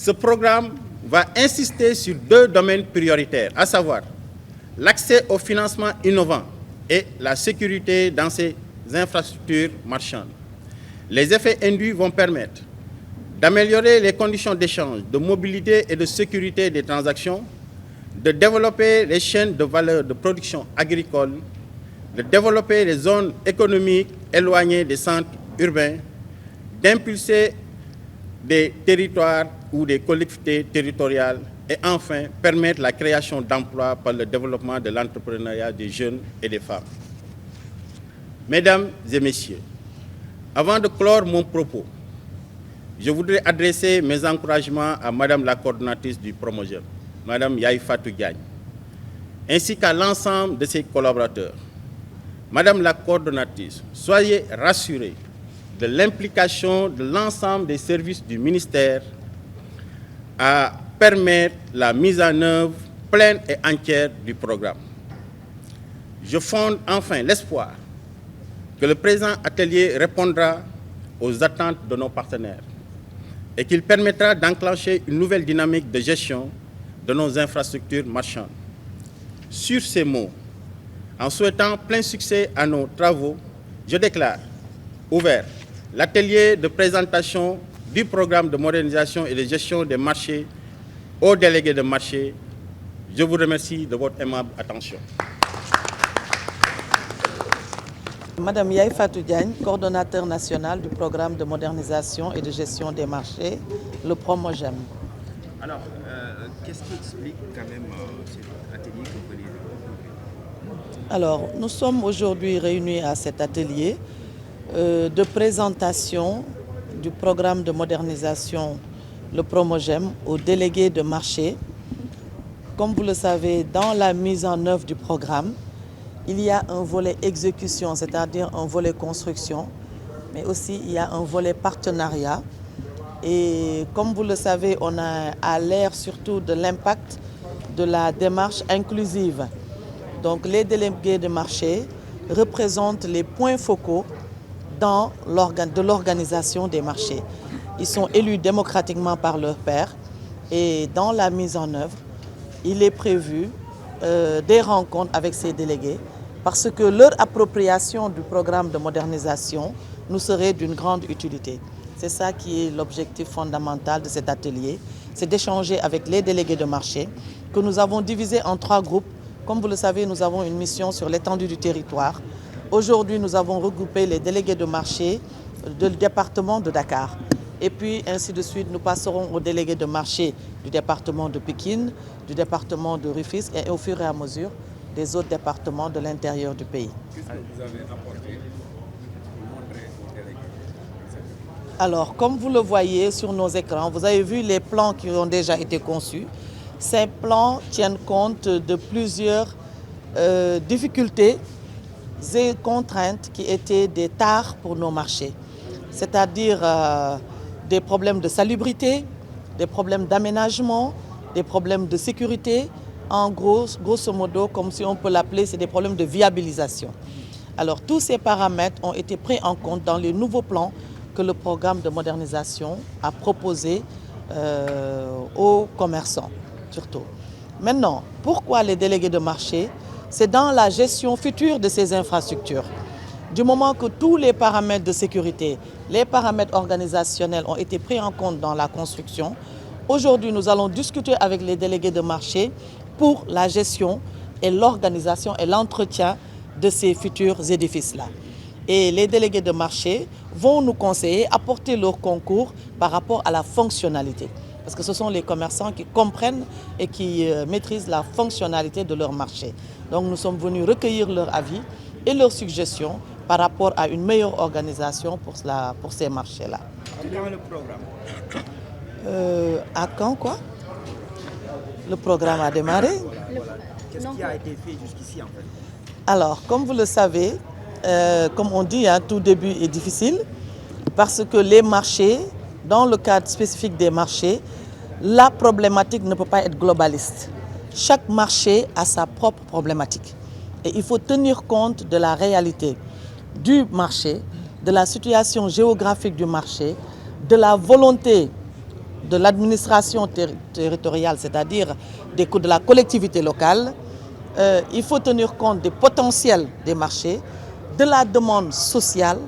Ce programme va insister sur 2 domaines prioritaires, à savoir l'accès au financement innovant et la sécurité dans ces infrastructures marchandes. Les effets induits vont permettre d'améliorer les conditions d'échange, de mobilité et de sécurité des transactions, de développer les chaînes de valeur de production agricole, de développer les zones économiques éloignées des centres urbains, d'impulser des territoires ou des collectivités territoriales et enfin permettre la création d'emplois par le développement de l'entrepreneuriat des jeunes et des femmes. Mesdames et messieurs, avant de clore mon propos, je voudrais adresser mes encouragements à Madame la coordonnatrice du Promogem, Madame Yaye Fatou Diagne, ainsi qu'à l'ensemble de ses collaborateurs. Madame la coordonnatrice, soyez rassurée de l'implication de l'ensemble des services du ministère à permettre la mise en œuvre pleine et entière du programme. Je fonde enfin l'espoir que le présent atelier répondra aux attentes de nos partenaires et qu'il permettra d'enclencher une nouvelle dynamique de gestion de nos infrastructures marchandes. Sur ces mots, en souhaitant plein succès à nos travaux, je déclare ouvert l'atelier de présentation du programme de modernisation et de gestion des marchés aux délégués de marché. Je vous remercie de votre aimable attention. Madame Yaye Fatou Diagne, coordonnateur national du programme de modernisation et de gestion des marchés, le Promogem. Alors, qu'est-ce qui explique quand même cet atelier que vous venez de... Alors, nous sommes aujourd'hui réunis à cet atelier de présentation du programme de modernisation, le Promogem, aux délégués de marché. Comme vous le savez, dans la mise en œuvre du programme, il y a un volet exécution, c'est-à-dire un volet construction, mais aussi il y a un volet partenariat. Et comme vous le savez, on a à l'ère surtout de l'impact de la démarche inclusive. Donc les délégués de marché représentent les points focaux de l'organisation des marchés. Ils sont élus démocratiquement par leurs pairs et dans la mise en œuvre, il est prévu des rencontres avec ces délégués parce que leur appropriation du programme de modernisation nous serait d'une grande utilité. C'est ça qui est l'objectif fondamental de cet atelier, c'est d'échanger avec les délégués de marché que nous avons divisés en 3 groupes. Comme vous le savez, nous avons une mission sur l'étendue du territoire. Aujourd'hui, nous avons regroupé les délégués de marché du département de Dakar. Et puis, ainsi de suite, nous passerons aux délégués de marché du département de Pikine, du département de Rufisque et au fur et à mesure des autres départements de l'intérieur du pays. Qu'est-ce que vous avez apporté pour montrer aux délégués? Alors, comme vous le voyez sur nos écrans, vous avez vu les plans qui ont déjà été conçus. Ces plans tiennent compte de plusieurs difficultés et contraintes qui étaient des tares pour nos marchés. C'est-à-dire des problèmes de salubrité, des problèmes d'aménagement, des problèmes de sécurité. En gros, grosso modo, comme si on peut l'appeler, c'est des problèmes de viabilisation. Alors tous ces paramètres ont été pris en compte dans les nouveaux plans que le programme de modernisation a proposé aux commerçants, surtout. Maintenant, pourquoi les délégués de marché? C'est dans la gestion future de ces infrastructures. Du moment que tous les paramètres de sécurité, les paramètres organisationnels ont été pris en compte dans la construction, aujourd'hui nous allons discuter avec les délégués de marché pour la gestion et l'organisation et l'entretien de ces futurs édifices-là. Et les délégués de marché vont nous conseiller, apporter leur concours par rapport à la fonctionnalité. Parce que ce sont les commerçants qui comprennent et qui maîtrisent la fonctionnalité de leur marché. Donc nous sommes venus recueillir leur avis et leurs suggestions par rapport à une meilleure organisation pour ces marchés-là. Quand le programme? À quand quoi? Le programme a démarré. Qu'est-ce qui a été fait jusqu'ici en fait? Alors, comme vous le savez, comme on dit, hein, tout début est difficile parce que les marchés, dans le cadre spécifique des marchés, la problématique ne peut pas être globaliste. Chaque marché a sa propre problématique et il faut tenir compte de la réalité du marché, de la situation géographique du marché, de la volonté de l'administration territoriale, c'est-à-dire de la collectivité locale. Il faut tenir compte des potentiels des marchés, de la demande sociale.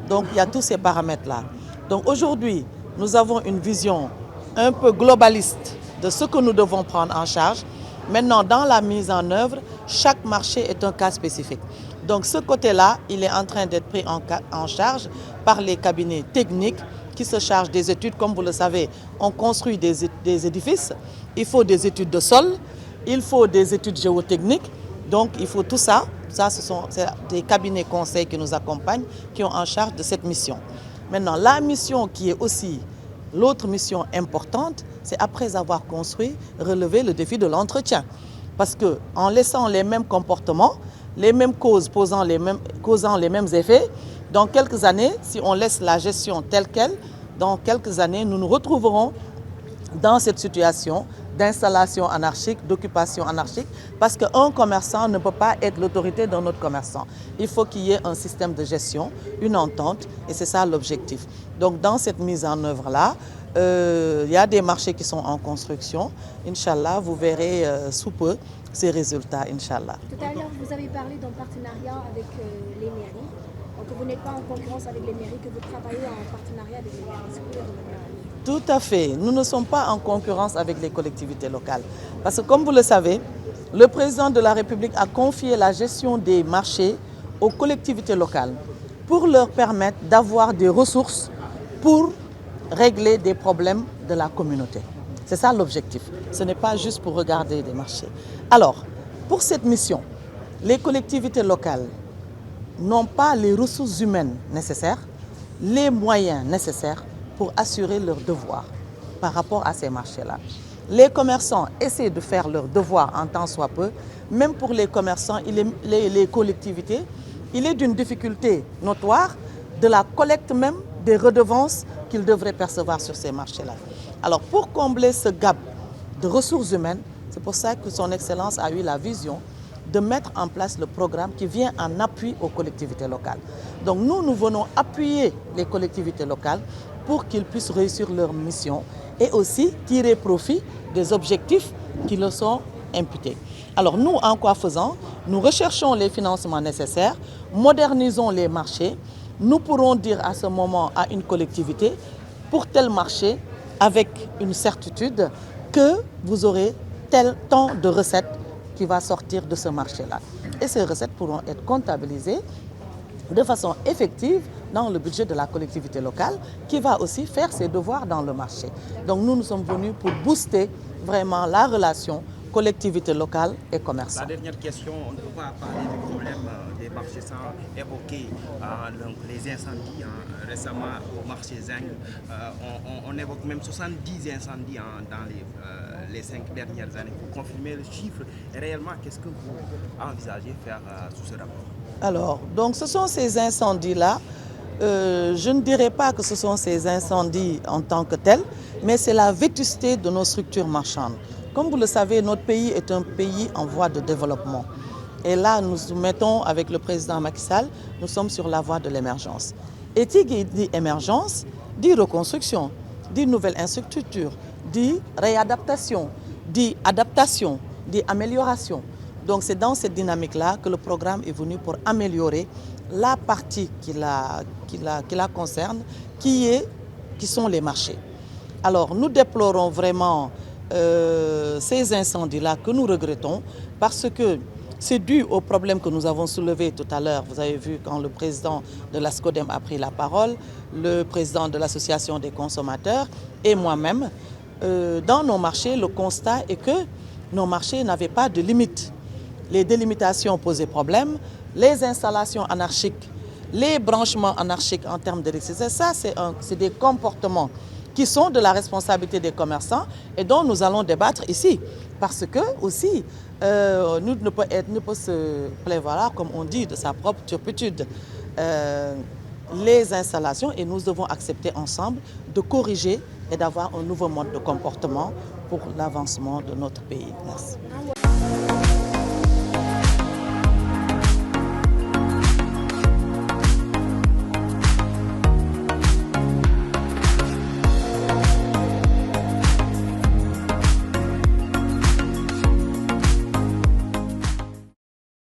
Donc il y a tous ces paramètres-là. Donc aujourd'hui, nous avons une vision un peu globaliste de ce que nous devons prendre en charge. Maintenant, dans la mise en œuvre, chaque marché est un cas spécifique. Donc ce côté-là, il est en train d'être pris en charge par les cabinets techniques qui se chargent des études. Comme vous le savez, on construit des édifices, il faut des études de sol, il faut des études géotechniques. Donc il faut tout ça. Ça, ce sont des cabinets conseils qui nous accompagnent, qui ont en charge de cette mission. Maintenant, la mission qui est aussi l'autre mission importante, c'est après avoir construit, relever le défi de l'entretien. Parce qu'en laissant les mêmes comportements, les mêmes causes causant les mêmes effets, dans quelques années, si on laisse la gestion telle qu'elle, dans quelques années, nous nous retrouverons dans cette situation d'installation anarchique, d'occupation anarchique, parce qu'un commerçant ne peut pas être l'autorité d'un autre commerçant. Il faut qu'il y ait un système de gestion, une entente, et c'est ça l'objectif. Donc dans cette mise en œuvre-là, il y a des marchés qui sont en construction. Inch'Allah, vous verrez sous peu ces résultats, Inch'Allah. Tout à l'heure, vous avez parlé d'un partenariat avec les mairies. Donc vous n'êtes pas en concurrence avec les mairies, que vous travaillez en partenariat avec les mairies. Est-ce que vous pouvez revenir à nous? Tout à fait. Nous ne sommes pas en concurrence avec les collectivités locales. Parce que comme vous le savez, le président de la République a confié la gestion des marchés aux collectivités locales pour leur permettre d'avoir des ressources pour régler des problèmes de la communauté. C'est ça l'objectif. Ce n'est pas juste pour regarder des marchés. Alors, pour cette mission, les collectivités locales n'ont pas les ressources humaines nécessaires, les moyens nécessaires pour assurer leurs devoirs par rapport à ces marchés-là. Les commerçants essaient de faire leurs devoirs en tant soit peu. Même pour les commerçants, les collectivités, il est d'une difficulté notoire de la collecte même des redevances qu'ils devraient percevoir sur ces marchés-là. Alors pour combler ce gap de ressources humaines, c'est pour ça que son Excellence a eu la vision de mettre en place le programme qui vient en appui aux collectivités locales. Donc nous venons appuyer les collectivités locales pour qu'ils puissent réussir leur mission et aussi tirer profit des objectifs qui leur sont imputés. Alors nous, en quoi faisant? Nous recherchons les financements nécessaires, modernisons les marchés. Nous pourrons dire à ce moment à une collectivité, pour tel marché, avec une certitude, que vous aurez tel temps de recettes qui va sortir de ce marché-là. Et ces recettes pourront être comptabilisées de façon effective dans le budget de la collectivité locale qui va aussi faire ses devoirs dans le marché. Donc nous sommes venus pour booster vraiment la relation collectivité locale et commerçant. La dernière question, on ne peut pas parler du problème des marchés sans évoquer donc les incendies. Récemment au marché Zinc, on évoque même 70 incendies dans les 5 dernières années. Vous confirmez le chiffre et réellement, qu'est-ce que vous envisagez de faire sous ce rapport? Alors, donc ce sont ces incendies-là. Je ne dirais pas que ce sont ces incendies en tant que tels, mais c'est la vétusté de nos structures marchandes. Comme vous le savez, notre pays est un pays en voie de développement. Et là, nous nous mettons avec le président Macky Sall, nous sommes sur la voie de l'émergence. Et qui dit émergence, dit reconstruction, dit nouvelle infrastructure, dit réadaptation, dit adaptation, dit amélioration. Donc c'est dans cette dynamique-là que le programme est venu pour améliorer la partie qui la concerne, qui sont les marchés. Alors nous déplorons vraiment ces incendies-là que nous regrettons parce que c'est dû au problème que nous avons soulevé tout à l'heure. Vous avez vu quand le président de la SCODEM a pris la parole, le président de l'association des consommateurs et moi-même. Dans nos marchés, le constat est que nos marchés n'avaient pas de limite. Les délimitations posaient problème, les installations anarchiques, les branchements anarchiques en termes d'électricité, ça c'est des comportements qui sont de la responsabilité des commerçants et dont nous allons débattre ici. Parce que aussi, nous ne peut se prévaloir, comme on dit, de sa propre turpitude. Les installations et nous devons accepter ensemble de corriger et d'avoir un nouveau mode de comportement pour l'avancement de notre pays. Merci.